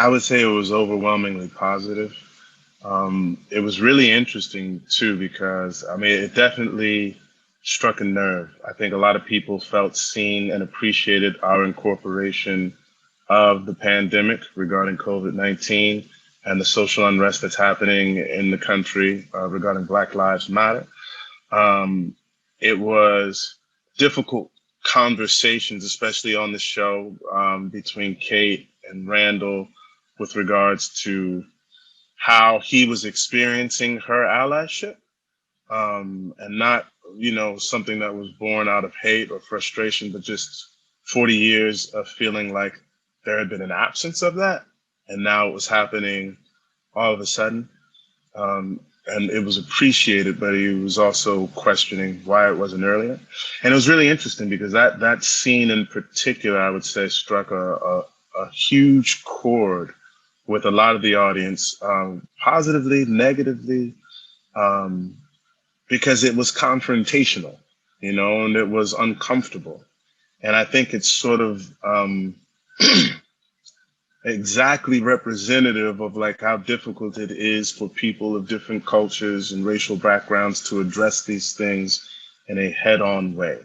I would say it was overwhelmingly positive. It was really interesting too because I mean it definitely struck a nerve. I think a lot of people felt seen and appreciated our incorporation of the pandemic regarding COVID-19 and the social unrest that's happening in the country regarding Black Lives Matter. Um, it was difficult conversations, especially on the show between Kate and Randall with regards to how he was experiencing her allyship, and not, something that was born out of hate or frustration, but just 40 years of feeling like there had been an absence of that. And now it was happening all of a sudden. And it was appreciated, but he was also questioning why it wasn't earlier. And it was really interesting because that scene in particular, I would say, struck a huge chord with a lot of the audience, positively, negatively, um, because it was confrontational, and it was uncomfortable. And I think it's sort of exactly representative of like how difficult it is for people of different cultures and racial backgrounds to address these things in a head-on way.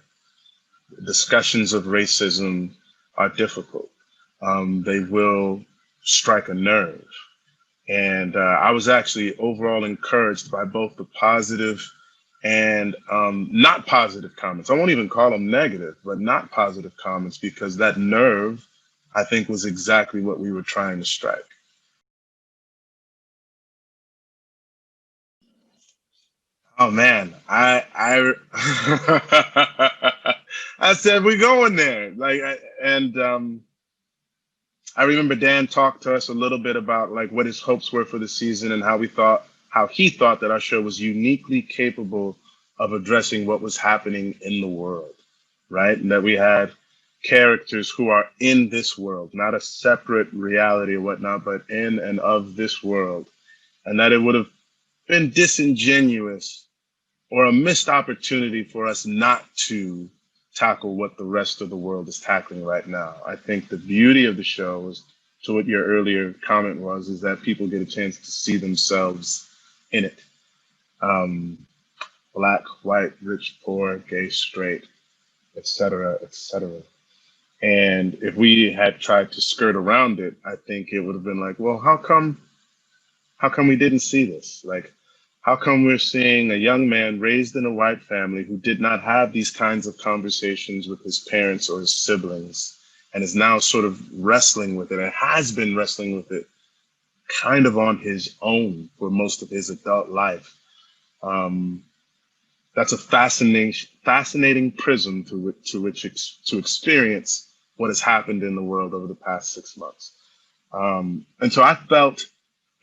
Discussions of racism are difficult. They will strike a nerve. And I was actually overall encouraged by both the positive and not positive comments. I won't even call them negative, but not positive comments, because that nerve, I think, was exactly what we were trying to strike. Oh man, I said we're going there. And I remember Dan talked to us a little bit about like what his hopes were for the season and how he thought that our show was uniquely capable of addressing what was happening in the world, right? And that we had characters who are in this world, not a separate reality or whatnot, but in and of this world. And that it would have been disingenuous or a missed opportunity for us not to tackle what the rest of the world is tackling right now. I think the beauty of the show is, to what your earlier comment was, is that people get a chance to see themselves in it. Um, Black, white, rich, poor, gay, straight, etc., etc. And if we had tried to skirt around it, I think it would have been like, well, how come we didn't see this? Like, how come we're seeing a young man raised in a white family who did not have these kinds of conversations with his parents or his siblings and is now sort of wrestling with it and has been wrestling with it kind of on his own for most of his adult life? Um, that's a fascinating prism to experience what has happened in the world over the past 6 months. And so I felt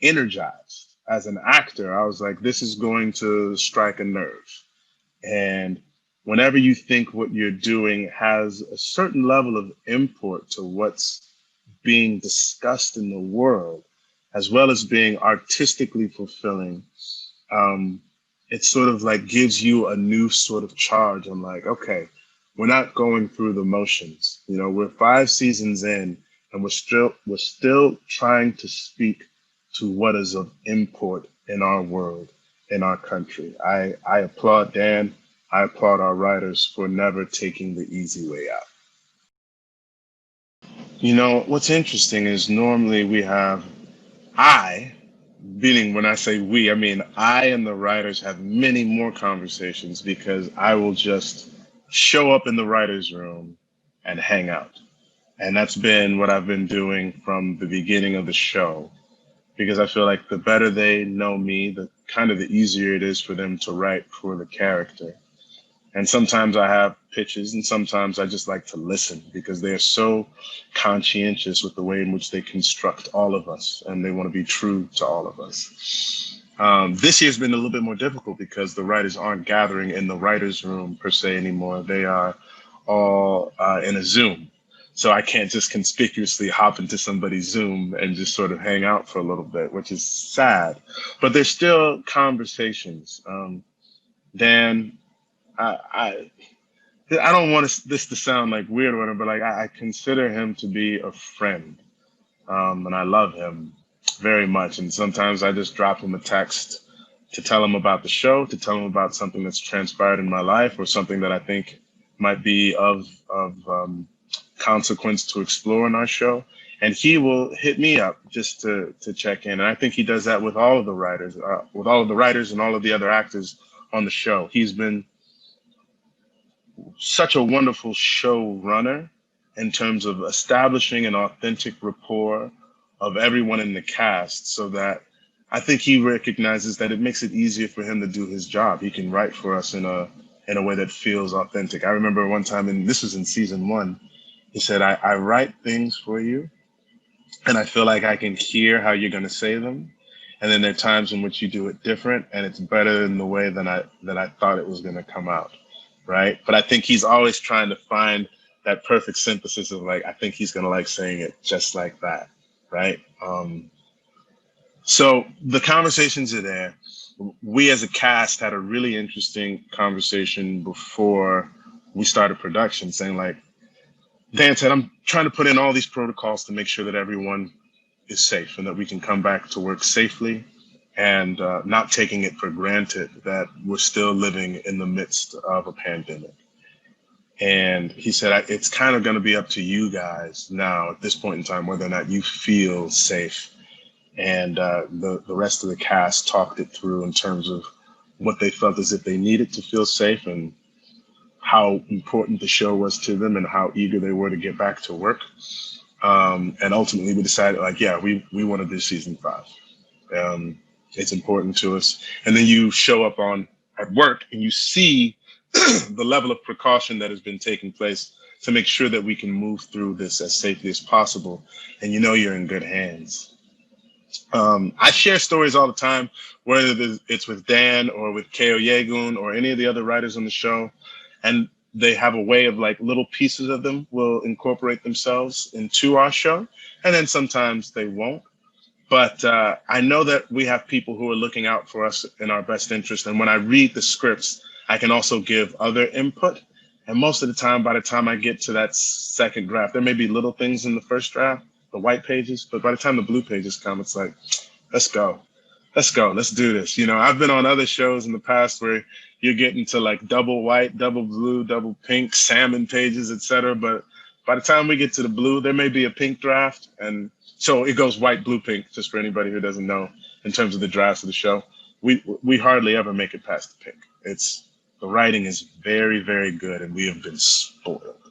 energized as an actor. I was like, this is going to strike a nerve. And whenever you think what you're doing has a certain level of import to what's being discussed in the world, as well as being artistically fulfilling, um, it sort of like gives you a new sort of charge. I'm like, okay, we're not going through the motions. We're 5 seasons in, and we're still trying to speak to what is of import in our world, in our country. I applaud Dan. I applaud our writers for never taking the easy way out. What's interesting is normally we have I, meaning when I say we, I mean I and the writers have many more conversations because I will just show up in the writers' room and hang out. And that's been what I've been doing from the beginning of the show, because I feel like the better they know me, the kind of the easier it is for them to write for the character. And sometimes I have pitches, and sometimes I just like to listen because they are so conscientious with the way in which they construct all of us, and they want to be true to all of us. This year's been a little bit more difficult because the writers aren't gathering in the writers' room per se anymore. They are all in a Zoom. So I can't just conspicuously hop into somebody's Zoom and just sort of hang out for a little bit, which is sad. But there's still conversations. Dan, I I don't want this to sound like weird or whatever, but like I consider him to be a friend. and I love him very much. And sometimes I just drop him a text to tell him about the show, to tell him about something that's transpired in my life or something that I think might be of consequence to explore in our show. And he will hit me up just to check in. And I think he does that with all of the writers, and all of the other actors on the show. He's been such a wonderful showrunner in terms of establishing an authentic rapport of everyone in the cast, so that I think he recognizes that it makes it easier for him to do his job. He can write for us in a way that feels authentic. I remember one time, and this was in season 1, he said, I write things for you and I feel like I can hear how you're going to say them. And then there are times in which you do it different and it's better in the way than I thought it was going to come out. Right. But I think he's always trying to find that perfect synthesis of like, I think he's going to like saying it just like that. Right. So the conversations are there. We as a cast had a really interesting conversation before we started production, saying like, Dan said, I'm trying to put in all these protocols to make sure that everyone is safe and that we can come back to work safely, and not taking it for granted that we're still living in the midst of a pandemic. And he said, it's kind of going to be up to you guys now at this point in time, whether or not you feel safe. And the rest of the cast talked it through in terms of what they felt as if they needed to feel safe and how important the show was to them and how eager they were to get back to work. And ultimately we decided like, yeah, we want to do season 5. It's important to us. And then you show up at work and you see the level of precaution that has been taking place to make sure that we can move through this as safely as possible. And you know you're in good hands. I share stories all the time, whether it's with Dan or with K.O. Yegun or any of the other writers on the show. And they have a way of like little pieces of them will incorporate themselves into our show. And then sometimes they won't. But I know that we have people who are looking out for us in our best interest. And when I read the scripts, I can also give other input. And most of the time, by the time I get to that second draft, there may be little things in the first draft, the white pages, but by the time the blue pages come, it's like, let's go, let's do this. You know, I've been on other shows in the past where you're getting to like double white, double blue, double pink, salmon pages, etc. But by the time we get to the blue, there may be a pink draft. And so it goes white, blue, pink, just for anybody who doesn't know in terms of the drafts of the show. We hardly ever make it past the pink. The writing is very, very good, and we have been spoiled.